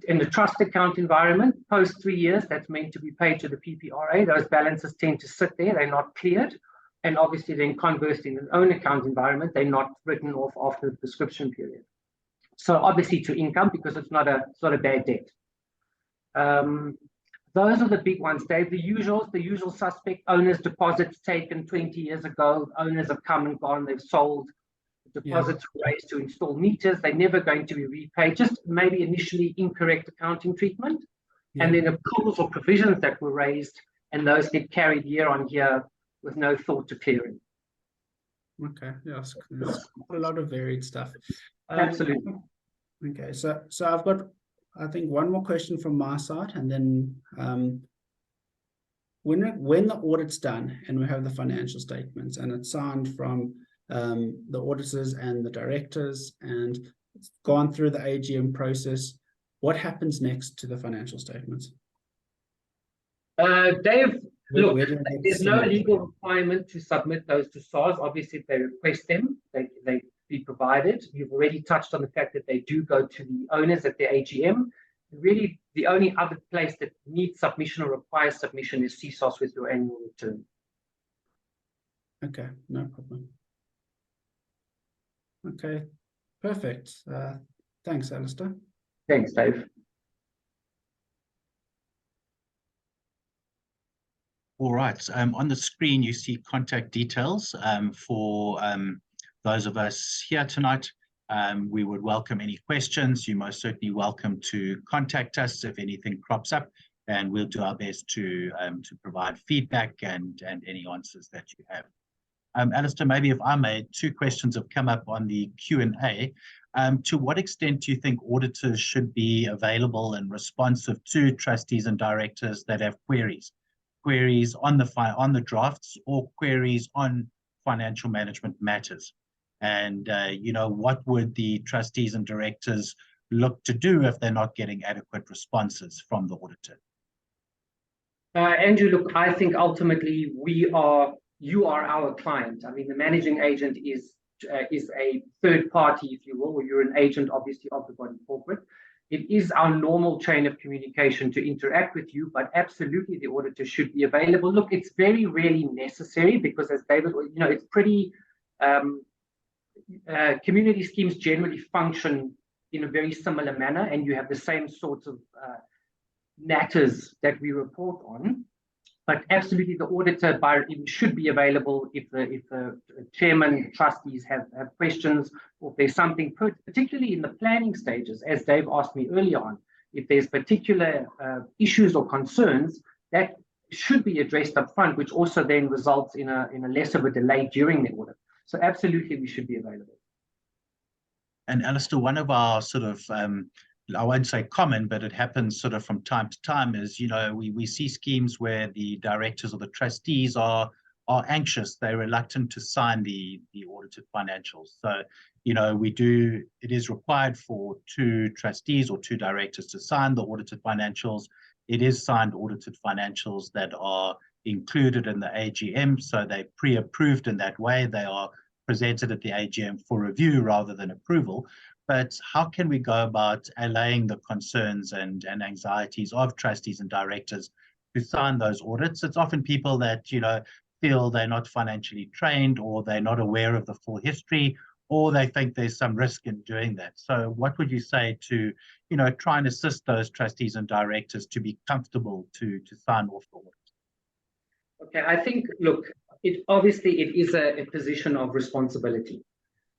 In the trust account environment, post 3 years, that's meant to be paid to the PPRA. Those balances tend to sit there, they're not cleared. And obviously then conversely, in an own account environment, they're not written off after the prescription period. So obviously to income, because it's not a bad debt. Those are the big ones, Dave. The usual suspect: owners' deposits taken 20 years ago. Owners have come and gone, they've sold. Deposits were raised to install meters. They're never going to be repaid. Just maybe initially incorrect accounting treatment. And then accruals or provisions that were raised, and those get carried year on year with no thought to clearing. Okay, yes, there's a lot of varied stuff. Absolutely. Okay, so I've got, I think, one more question from my side, and then when the audit's done and we have the financial statements and it's signed from the auditors and the directors and it's gone through the AGM process, what happens next to the financial statements? Dave, look, there's no legal requirement to submit those to SARS. Obviously, if they request them, they be provided. You've already touched on the fact that they do go to the owners at the AGM. Really, the only other place that needs submission or requires submission is CSOS with your annual return. Okay, no problem. Okay, perfect. Thanks, Alistair. Thanks, Dave. All right. On the screen, you see contact details for those of us here tonight. We would welcome any questions. You're most certainly welcome to contact us if anything crops up, and we'll do our best to provide feedback and any answers that you have. Alistair, maybe if I may, 2 questions have come up on the Q&A. To what extent do you think auditors should be available and responsive to trustees and directors that have queries on the drafts or queries on financial management matters? And what would the trustees and directors look to do if they're not getting adequate responses from the auditor? Andrew, look, I think ultimately you are our client. I mean, the managing agent is a third party, if you will, or you're an agent, obviously, of the body corporate. It is our normal chain of communication to interact with you, but absolutely the auditor should be available. Look, it's very rarely necessary because, as David, it's pretty, community schemes generally function in a very similar manner, and you have the same sorts of matters that we report on. But absolutely, the auditor should be available if the chairman, trustees have questions, or if there's something, particularly in the planning stages, as Dave asked me earlier on, if there's particular issues or concerns that should be addressed up front, which also then results in a less of a delay during the audit. So absolutely, we should be available. And Alistair, one of our sort of I won't say common, but it happens sort of from time to time, is, we see schemes where the directors or the trustees are anxious, they're reluctant to sign the audited financials. So, it is required for 2 trustees or 2 directors to sign the audited financials. It is signed audited financials that are included in the AGM, so they're pre-approved in that way. They are presented at the AGM for review rather than approval. but how can we go about allaying the concerns and anxieties of trustees and directors who sign those audits? It's often people that, feel they're not financially trained, or they're not aware of the full history, or they think there's some risk in doing that. So what would you say to, try and assist those trustees and directors to be comfortable to sign off the audit? Okay, I think, look, it is a position of responsibility.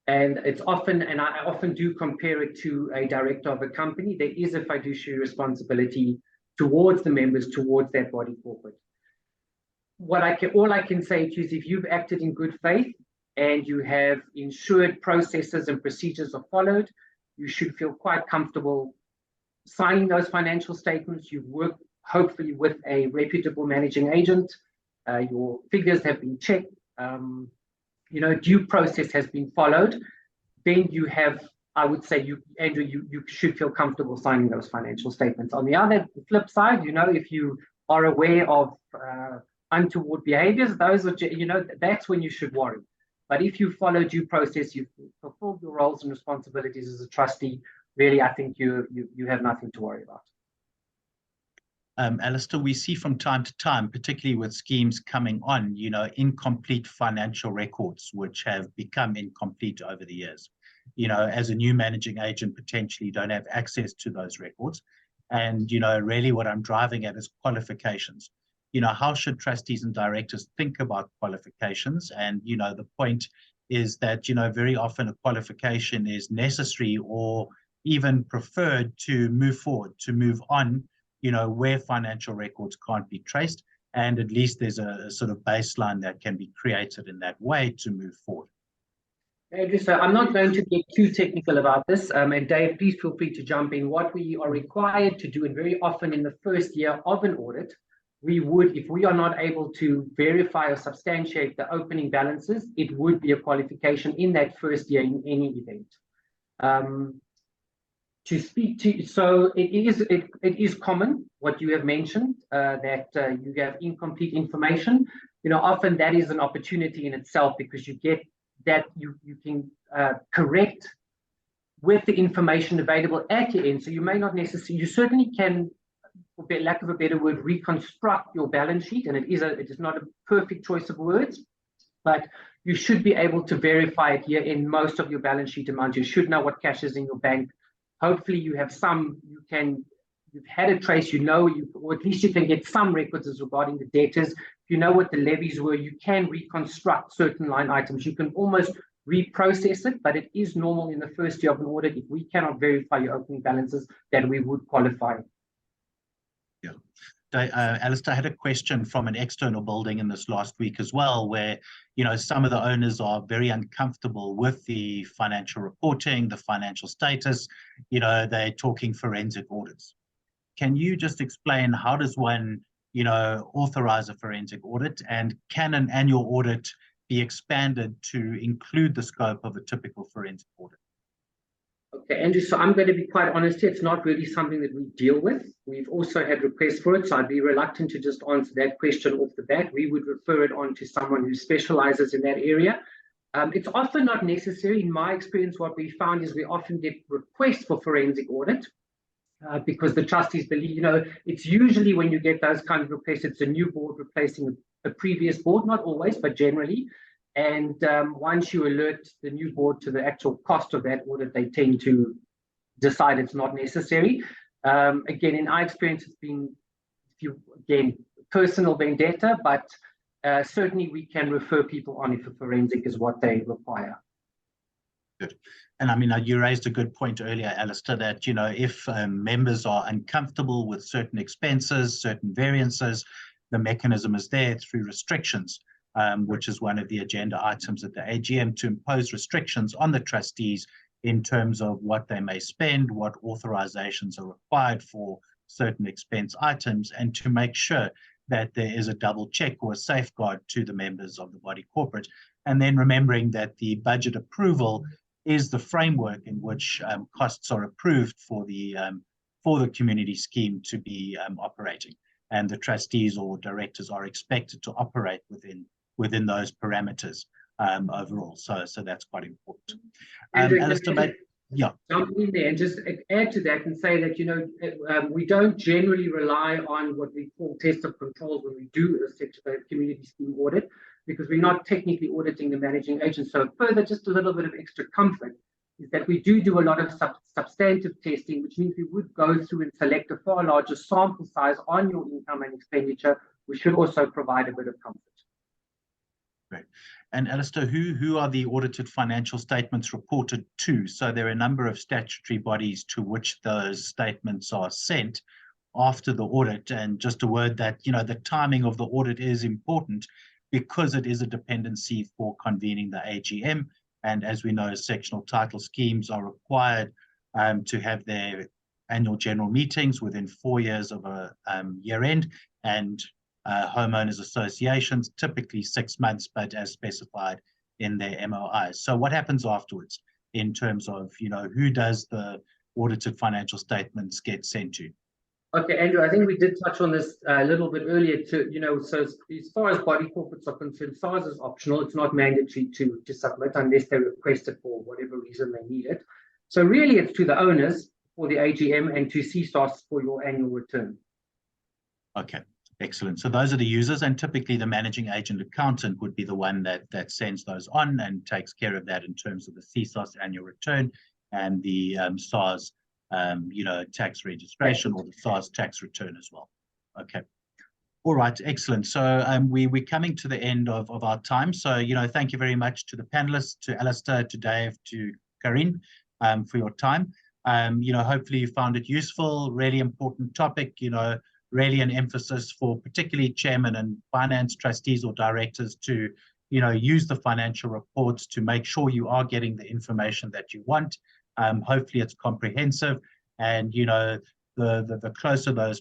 And it's often, and I often do compare it to a director of a company. There is a fiduciary responsibility towards the members, towards that body corporate. All I can say to you is, if you've acted in good faith and you have ensured processes and procedures are followed, you should feel quite comfortable signing those financial statements. You've worked hopefully with a reputable managing agent. Your figures have been checked. Due process has been followed. Then you have, I would say, Andrew, you should feel comfortable signing those financial statements. On the flip side, if you are aware of untoward behaviors, those are, that's when you should worry. But if you follow due process, you've fulfilled your roles and responsibilities as a trustee, really, I think you have nothing to worry about. Alistair, we see from time to time, particularly with schemes coming on, incomplete financial records, which have become incomplete over the years. As a new managing agent, potentially don't have access to those records. And, really what I'm driving at is qualifications. How should trustees and directors think about qualifications? And, the point is that, very often a qualification is necessary or even preferred to move forward, to move on, where financial records can't be traced. And at least there's a sort of baseline that can be created in that way to move forward. Andrew, so I'm not going to get too technical about this. And Dave, please feel free to jump in. What we are required to do, and very often in the first year of an audit, if we are not able to verify or substantiate the opening balances, it would be a qualification in that first year in any event. So it is common what you have mentioned, that you have incomplete information. Often that is an opportunity in itself, because you get that you can correct with the information available at your end. So you may not necessarily, you certainly can, for lack of a better word, reconstruct your balance sheet, and it is not a perfect choice of words, but you should be able to verify it here in most of your balance sheet amounts. You should know what cash is in your bank. Hopefully you have you've had a trace, or at least you can get some records as regarding the debtors. If you know what the levies were, you can reconstruct certain line items. You can almost reprocess it, but it is normal in the first year of an audit, if we cannot verify your opening balances, that we would qualify. Yeah. Alistair, I had a question from an external building in this last week as well, where, some of the owners are very uncomfortable with the financial reporting, the financial status, they're talking forensic audits. Can you just explain, how does one, authorize a forensic audit, and can an annual audit be expanded to include the scope of a typical forensic audit? Okay, Andrew, so I'm going to be quite honest here. It's not really something that we deal with. We've also had requests for it, so I'd be reluctant to just answer that question off the bat. We would refer it on to someone who specializes in that area. It's often not necessary. In my experience, what we found is we often get requests for forensic audit because the trustees believe, it's usually when you get those kind of requests, it's a new board replacing a previous board, not always, but generally. And once you alert the new board to the actual cost of that audit, they tend to decide it's not necessary. Again, in our experience, it's been, personal vendetta, but certainly we can refer people on if a forensic is what they require. Good. And I mean, you raised a good point earlier, Alistair, that, if members are uncomfortable with certain expenses, certain variances, the mechanism is there through restrictions. Which is one of the agenda items at the AGM, to impose restrictions on the trustees in terms of what they may spend, what authorizations are required for certain expense items, and to make sure that there is a double check or a safeguard to the members of the body corporate. And then remembering that the budget approval is the framework in which costs are approved for the community scheme to be operating. And the trustees or directors are expected to operate within those parameters overall. So that's quite important. Andrew, Alistair, jump in there and just add to that and say that, we don't generally rely on what we call test of controls when we do a community scheme audit, because we're not technically auditing the managing agent. So further, just a little bit of extra comfort is that we do a lot of substantive testing, which means we would go through and select a far larger sample size on your income and expenditure, which should also provide a bit of comfort. Great. And Alistair, who are the audited financial statements reported to? So there are a number of statutory bodies to which those statements are sent after the audit. And just a word that, the timing of the audit is important because it is a dependency for convening the AGM. And as we know, sectional title schemes are required to have their annual general meetings within 4 years of a year end, and homeowners associations, typically 6 months, but as specified in their MOIs. So what happens afterwards in terms of, who does the audited financial statements get sent to? Okay, Andrew, I think we did touch on this a little bit earlier too, so as far as body corporates are concerned, SARS is optional. It's not mandatory to submit unless they request it for whatever reason they need it. So really it's to the owners for the AGM and to CSAS for your annual return. Okay. Excellent. So those are the users, and typically the managing agent accountant would be the one that sends those on and takes care of that in terms of the CSAS annual return and the SARS, tax registration, or the SARS tax return as well. Okay. All right. Excellent. So we're coming to the end of our time. So, thank you very much to the panelists, to Alistair, to Dave, to Karin, for your time. Hopefully you found it useful, really important topic, really an emphasis for particularly chairmen and finance trustees or directors to, use the financial reports to make sure you are getting the information that you want. Hopefully it's comprehensive, and, the closer those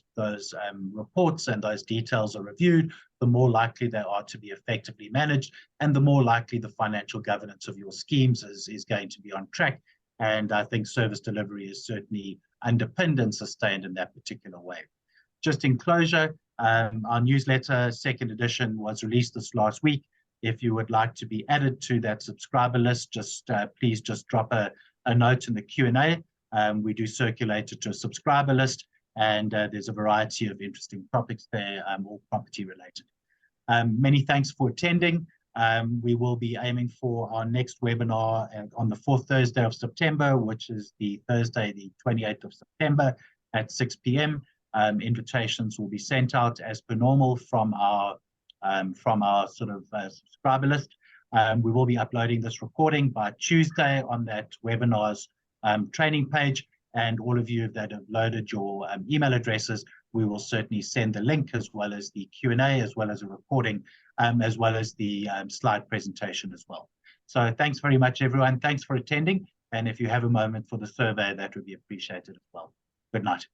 reports and those details are reviewed, the more likely they are to be effectively managed, and the more likely the financial governance of your schemes is going to be on track. And I think service delivery is certainly underpinned and sustained in that particular way. Just in closure, our newsletter, second edition, was released this last week. If you would like to be added to that subscriber list, please just drop a note in the Q&A. We do circulate it to a subscriber list, and there's a variety of interesting topics there, all property related. Many thanks for attending. We will be aiming for our next webinar on the 4th Thursday of September, which is the Thursday, the 28th of September at 6 p.m. Invitations will be sent out as per normal from our sort of subscriber list. We will be uploading this recording by Tuesday on that webinar's training page, and all of you that have loaded your email addresses, we will certainly send the link as well as the Q&A, as well as a recording, as well as the slide presentation as well. So thanks very much, everyone. Thanks for attending. And if you have a moment for the survey, that would be appreciated as well. Good night.